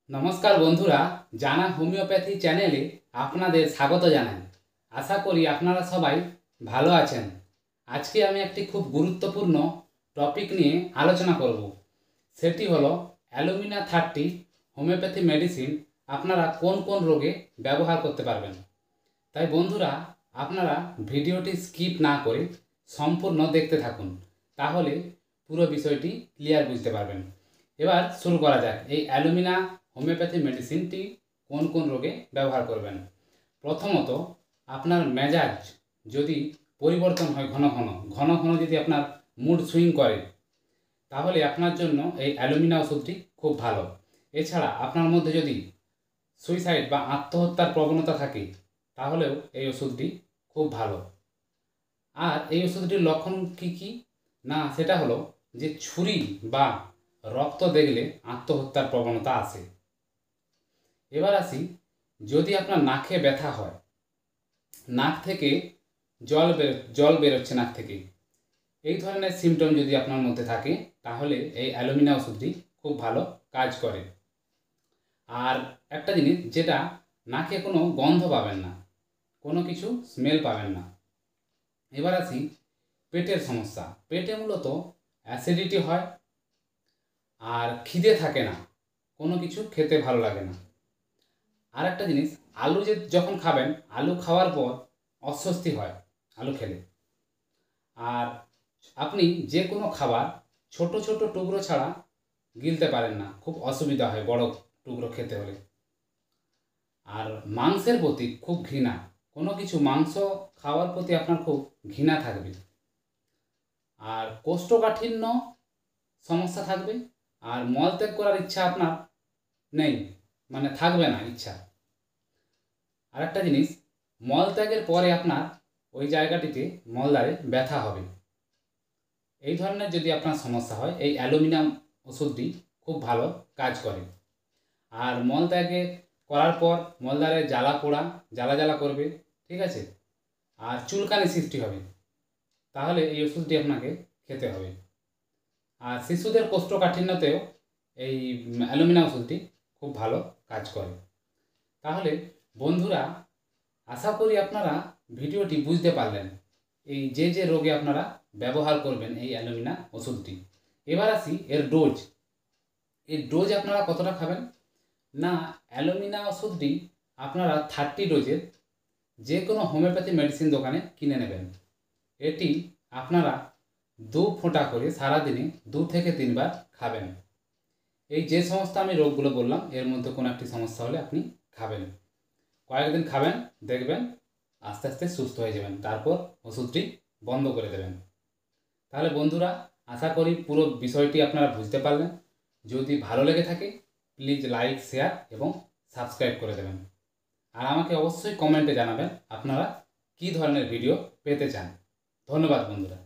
নমস্কার বন্ধুরা, জানা হোমিওপ্যাথি চ্যানেলে আপনাদের স্বাগত জানাই। আশা করি আপনারা সবাই ভালো আছেন। আজকে আমি একটি খুব গুরুত্বপূর্ণ টপিক নিয়ে আলোচনা করব। সেটি হলো অ্যালুমিনা 30 হোমিওপ্যাথি মেডিসিন আপনারা কোন কোন রোগে ব্যবহার করতে পারবেন। তাই বন্ধুরা, আপনারা ভিডিওটি স্কিপ না করে সম্পূর্ণ দেখতে থাকুন, তাহলে পুরো বিষয়টি ক্লিয়ার বুঝতে পারবেন। এবার শুরু করা যাক। এই অ্যালুমিনা হোমিওপ্যাথি মেডিসিনটি কোন কোন রোগে ব্যবহার করবেন। প্রথমত, আপনার মেজাজ যদি পরিবর্তন হয়, ঘন ঘন যদি আপনার মুড সুইং করে, তাহলে আপনার জন্য এই অ্যালুমিনা ওষুধটি খুব ভালো। এছাড়া আপনার মধ্যে যদি সুইসাইড বা আত্মহত্যার প্রবণতা থাকে, তাহলেও এই ওষুধটি খুব ভালো। আর এই ওষুধটির লক্ষণ কী না, সেটা হলো যে ছুরি বা রক্ত দেখলে আত্মহত্যার প্রবণতা আসে। এবার আসি, যদি আপনার নাকে ব্যথা হয়, নাক থেকে জল বেরোচ্ছে নাক থেকে, এই ধরনের সিমটম যদি আপনার মধ্যে থাকে, তাহলে এই অ্যালুমিনা ওষুধটি খুব ভালো কাজ করে। আর একটা জিনিস, যেটা নাকে কোনো গন্ধ পাবেন না, কোনো কিছু স্মেল পাবেন না। এবার আসি পেটের সমস্যা। পেটে মূলত অ্যাসিডিটি হয় আর খিদে থাকে না, কোনো কিছু খেতে ভালো লাগে না। আর একটা জিনিস, আলু যখন খাবেন, আলু খাওয়ার পর অস্বস্তি হয় আলু খেলে। আর আপনি যে কোনো খাবার ছোট ছোট টুকরো ছাড়া গিলতে পারেন না, খুব অসুবিধা হয় বড় টুকরো খেতে হলে। আর মাংসের প্রতি খুব ঘৃণা, কোনো কিছু মাংস খাওয়ার প্রতি আপনার খুব ঘৃণা থাকবে। আর কোষ্ঠকাঠিন্য সমস্যা থাকবে। আর মলত্যাগ করার ইচ্ছা আপনার নেই, মানে থাকবে না ইচ্ছা। আর একটা জিনিস, মলত্যাগের পরে আপনার ওই জায়গাটিতে মলদ্বারে ব্যথা হবে। এই ধরনের যদি আপনার সমস্যা হয়, এই অ্যালুমিনিয়াম ওষুধটি খুব ভালো কাজ করে। আর মলত্যাগে করার পর মলদ্বারে জ্বালা করবে, ঠিক আছে, আর চুলকানি সৃষ্টি হবে, তাহলে এই ওষুধটি আপনাকে খেতে হবে। আর শিশুদের কোষ্ঠকাঠিন্যতেও এই অ্যালুমিনা ওষুধটি খুব ভালো কাজ করে। তাহলে বন্ধুরা, আশা করি আপনারা ভিডিওটি বুঝতে পারলেন, এই যে রোগে আপনারা ব্যবহার করবেন এই অ্যালুমিনা ওষুধটি। এবার আসি এর ডোজ। এই ডোজ আপনারা কতটা খাবেন না, অ্যালুমিনা ওষুধটি আপনারা 30 ডোজের যে কোনো হোমিওপ্যাথি মেডিসিন দোকানে কিনে নেবেন। এটি আপনারা 2 ফোঁটা করে সারাদিনে 2 থেকে 3 বার খাবেন। এই যে সমস্ত আমি রোগগুলো বললাম, এর মধ্যে কোনো একটি সমস্যা হলে আপনি খাবেন, কয়েকদিন খাবেন, দেখবেন আস্তে আস্তে সুস্থ হয়ে যাবেন, তারপর ওষুধটি বন্ধ করে দেবেন। তাহলে বন্ধুরা, আশা করি পুরো বিষয়টি আপনারা বুঝতে পারলেন। যদি ভালো লেগে থাকে, প্লিজ লাইক, শেয়ার এবং সাবস্ক্রাইব করে দেবেন। আর আমাকে অবশ্যই কমেন্টে জানাবেন আপনারা কী ধরনের ভিডিও পেতে চান। ধন্যবাদ বন্ধুরা।